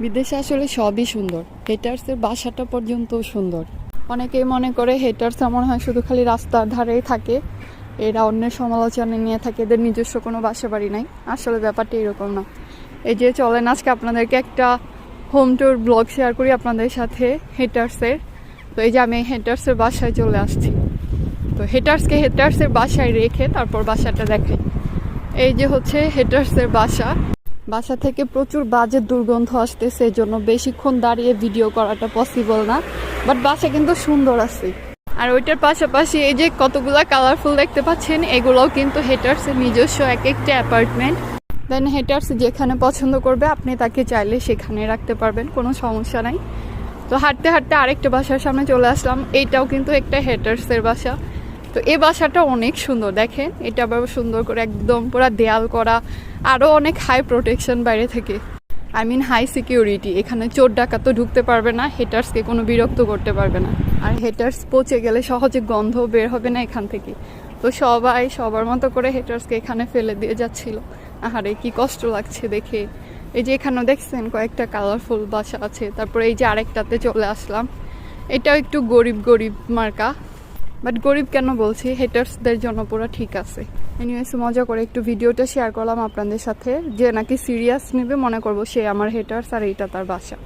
বিদেশে আসলে সবই সুন্দর, হেটার্সের বাসাটা পর্যন্ত সুন্দর। অনেকেই মনে করে হেটার্স মনে হয় শুধু খালি রাস্তার ধারেই থাকে, এরা অন্যের সমালোচনা নিয়ে থাকে, এদের নিজস্ব কোনো বাসা বাড়ি নাই। আসলে ব্যাপারটা এরকম না। এই যে চলেন আজকে আপনাদেরকে একটা হোম ট্যুর ব্লগ শেয়ার করি আপনাদের সাথে হেটার্সের। তো এই যে আমি হেটার্সের বাসায় চলে আসছি। তো হেটার্সের বাসায় রেখে তারপর বাসাটা দেখাই। এই যে হচ্ছে হেটার্সের বাসা থেকে প্রচুর বাজে দুর্গন্ধ আসতেছে, এই জন্য বেশিক্ষণ দাঁড়িয়ে ভিডিও করাটা পসিবল না। বাট বাসা কিন্তু সুন্দর আছে। আর ওইটার পাশাপাশি এই যে কতগুলা কালারফুল দেখতে পাচ্ছেন, এগুলোও কিন্তু হেটার্সের নিজস্ব এক একটা অ্যাপার্টমেন্ট। দেন হেটার্স যেখানে পছন্দ করবে আপনি তাকে চাইলে সেখানে রাখতে পারবেন, কোনো সমস্যা নাই। তো হাঁটতে হাঁটতে আরেকটা বাসার সামনে চলে আসলাম। এইটাও কিন্তু একটা হেটার্সের বাসা। তো এই বাসাটা অনেক সুন্দর, দেখেন এটা আবার সুন্দর করে একদম পুরো দেয়াল করা, আরও অনেক হাই প্রোটেকশন বাইরে থেকে, আই মিন হাই সিকিউরিটি। এখানে চোর ডাকাত তো ঢুকতে পারবে না, হেটার্সকে কোনো বিরক্ত করতে পারবে না। আর হেটার্স পচে গেলে সহজে গন্ধ বের হবে না এখান থেকে। তো সবাই সবার মতো করে হেটার্সকে এখানে ফেলে দিয়ে যাচ্ছিল। আহারে কি কষ্ট লাগছে দেখে। এই যে এখানেও দেখছেন কয়েকটা কালারফুল বাসা আছে। তারপরে এই যে আরেকটাতে চলে আসলাম, এটাও একটু গরিব গরিব মার্কা। বাট গরিব কেন বলছি, হেটার্সদের জন্য পুরো ঠিক আছে। এনিওয়েজ মজা করে একটু ভিডিওটা শেয়ার করলাম আপনাদের সাথে। যে নাকি সিরিয়াস নেবে মনে করবো সে আমার হেটার্স আর এইটা তার বাসা।